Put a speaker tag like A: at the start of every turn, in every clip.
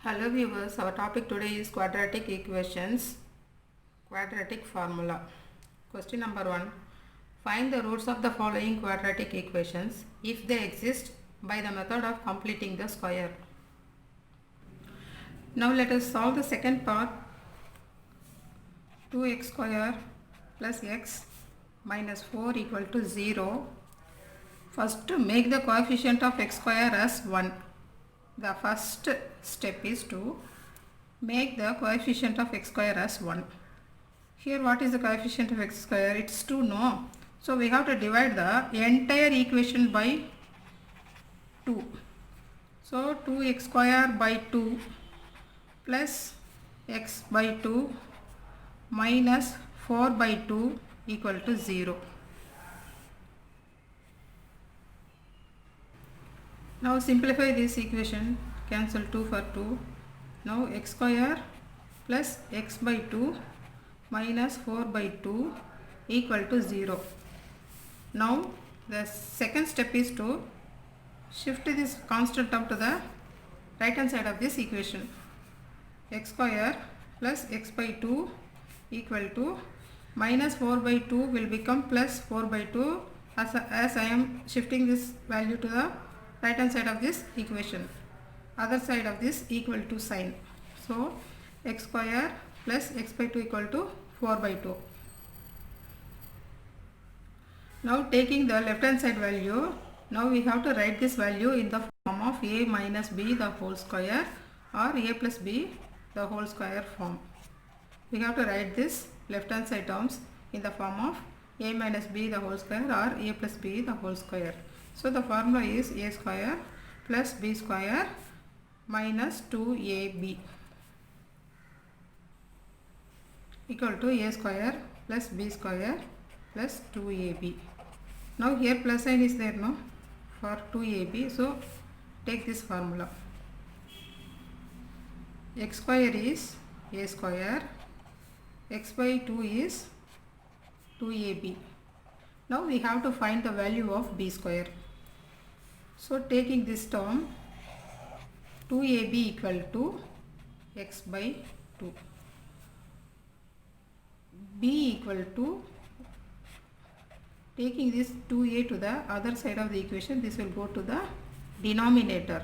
A: Hello viewers, our topic today is quadratic equations, quadratic formula. Question number 1. Find the roots of the following quadratic equations if they exist by the method of completing the square. Now let us solve the second part. 2x square plus x minus 4 equal to 0. First, make the coefficient of x square as 1. The first step is to make the coefficient of x square as 1. Here what is the coefficient of x square? It's 2, no? So we have to divide the entire equation by 2. So 2x square by 2 plus x by 2 minus 4 by 2 equal to 0. Now simplify this equation, cancel 2 for 2. Now x square plus x by 2 minus 4 by 2 equal to 0. Now the second step is to shift this constant term to the right hand side of this equation. X square plus x by 2 equal to minus 4 by 2 will become plus 4 by 2 as I am shifting this value to the right hand side of this equation. Other side of this equal to sign. So x square plus x by 2 equal to 4 by 2. Now taking the left hand side value, now we have to write this value in the form of a minus b the whole square or a plus b the whole square form. We have to write this left hand side terms in the form of a minus b the whole square or a plus b the whole square. So the formula is a square plus b square minus 2ab equal to a square plus b square plus 2ab. Now here plus sign is there, no, for 2ab. So take this formula. X square is a square, x by 2 is 2ab. Now we have to find the value of b square. So taking this term, 2ab equal to x by 2. b equal to, taking this 2a to the other side of the equation, this will go to the denominator.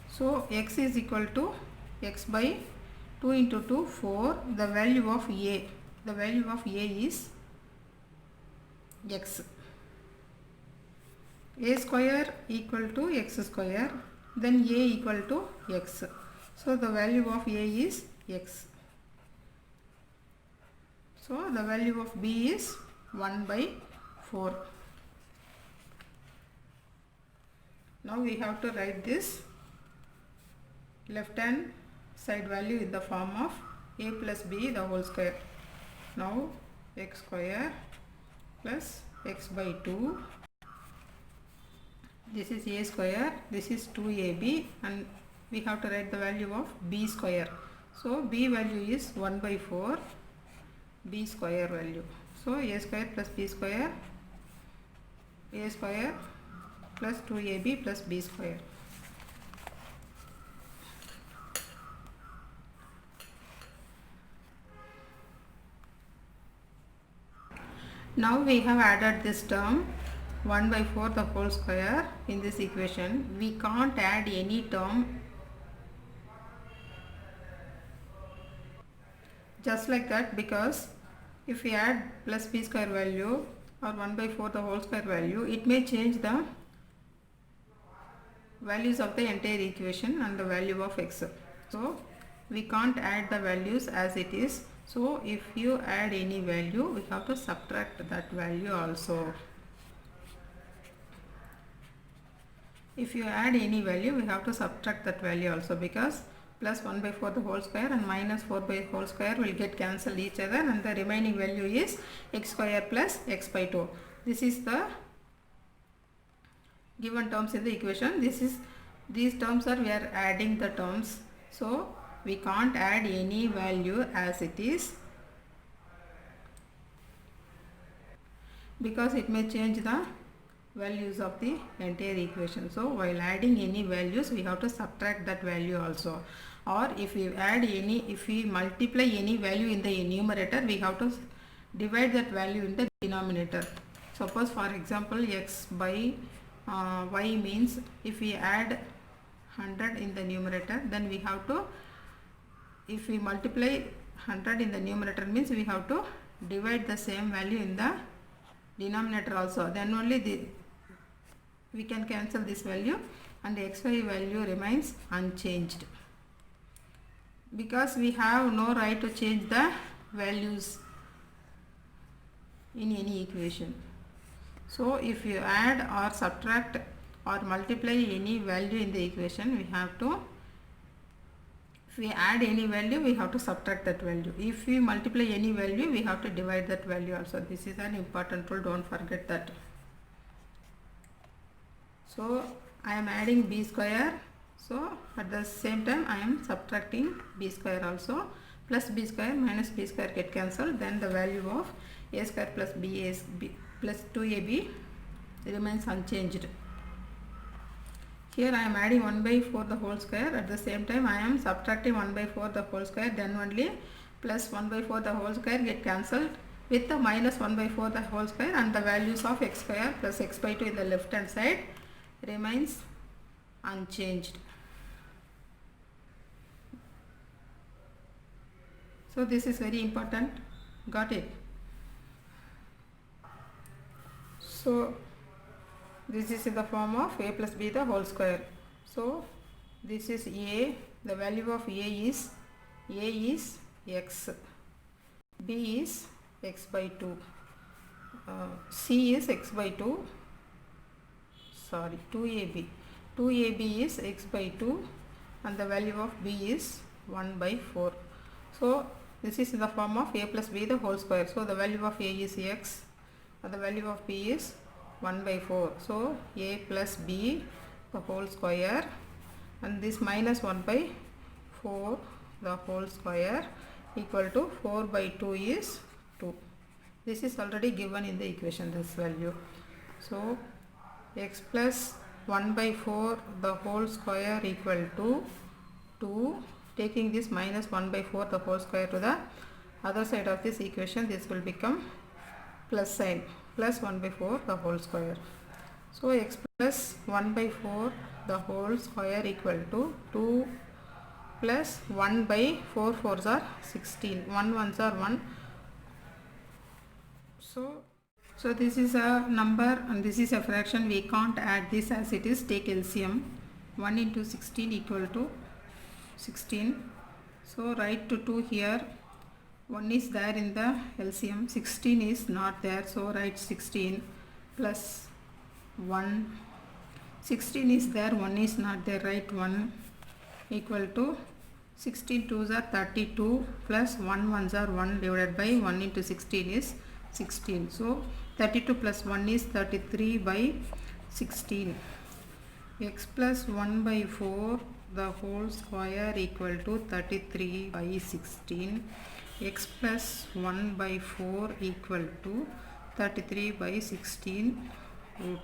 A: So x is equal to x by 2 into 2, 4. The value of a, the value of a is x. A square equal to x square, then a equal to x. So the value of a is x. So the value of b is 1 by 4. Now we have to write this left hand side value in the form of a plus b the whole square. Now x square plus x by 2. This is a square, this is 2ab, and we have to write the value of b square. So b value is 1 by 4, b square value. So a square plus b square, a square plus 2ab plus b square. Now we have added this term 1 by 4 the whole square in this equation. We can't add any term just like that, because if we add plus b square value or 1 by 4 the whole square value, it may change the values of the entire equation and the value of x. So we can't add the values as it is. So if you add any value, we have to subtract that value also. If you add any value, we have to subtract that value also, because plus 1 by 4 the whole square and minus 4 by whole square will get cancelled each other, and the remaining value is x square plus x by 2. This is the given terms in the equation. These terms are, we are adding the terms. So we can't add any value as it is, because it may change the values of the entire equation. So while adding any values, we have to subtract that value also, or if we multiply any value in the numerator, we have to divide that value in the denominator. Suppose for example x by y means, if we add 100 in the numerator, then we have to, if we multiply 100 in the numerator, means we have to divide the same value in the denominator also, then only we can cancel this value and the xy value remains unchanged, because we have no right to change the values in any equation. So if you add or subtract or multiply any value in the equation, we have to, if we add any value, we have to subtract that value. If we multiply any value, we have to divide that value also. This is an important rule, don't forget that. So I am adding b square, so at the same time I am subtracting b square also. Plus b square minus b square get cancelled, then the value of a square plus b plus 2ab remains unchanged. Here I am adding 1 by 4 the whole square, at the same time I am subtracting 1 by 4 the whole square, then only plus 1 by 4 the whole square get cancelled with the minus 1 by 4 the whole square, and the values of x square plus x by 2 in the left hand side remains unchanged. So this is very important, got it? So this is in the form of a plus b the whole square. So this is a, the value of a is x, b is x by 2, c is x by 2, sorry 2ab, 2ab is x by 2 and the value of b is 1 by 4. So this is in the form of a plus b the whole square. So the value of a is x and the value of b is 1 by 4. So a plus b the whole square, and this minus 1 by 4 the whole square equal to 4 by 2 is 2. This is already given in the equation, this value. So x plus 1 by 4 the whole square equal to 2. Taking this minus 1 by 4 the whole square to the other side of this equation, this will become plus sign, plus 1 by 4 the whole square. So x plus 1 by 4 the whole square equal to 2 plus 1 by 4 fours are 16, 1 ones are 1. So this is a number and this is a fraction, we can't add this as it is, take LCM. 1 into 16 equal to 16. So write to 2 here, 1 is there in the LCM, 16 is not there, so write 16 plus 1, 16 is there, 1 is not there, write 1 equal to 16 2s are 32 plus 1 1s are 1 divided by 1 into 16 is 16. So 32 plus 1 is 33 by 16. X plus 1 by 4 the whole square equal to 33 by 16. X plus 1 by 4 equal to 33 by 16 root.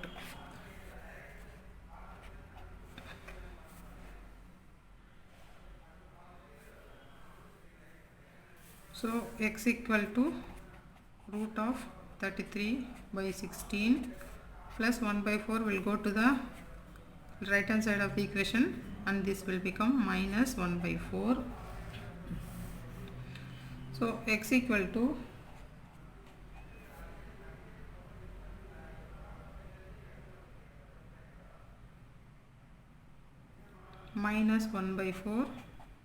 A: So x equal to root of 33 by 16 plus 1 by 4 will go to the right hand side of the equation and this will become minus 1 by 4. So x equal to minus 1 by 4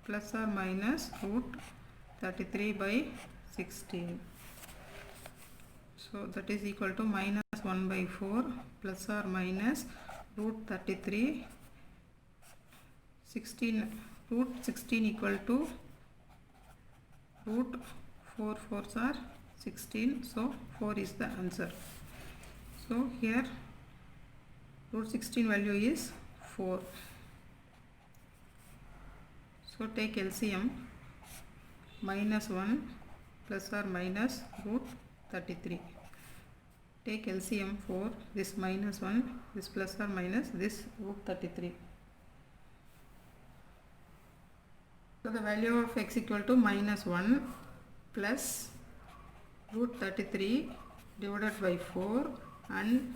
A: plus or minus root 33 by 16. So that is equal to minus 1 by 4 plus or minus root 33, 16, root 16 equal to root 4 fours are 16, so 4 is the answer. So here root 16 value is 4. So take LCM, minus 1 plus or minus root 33. Take LCM for this minus 1, this plus or minus this root 33. So the value of x equal to minus 1 plus root 33 divided by 4 and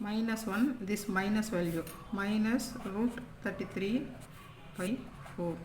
A: minus 1, this minus value, minus root 33 by 4.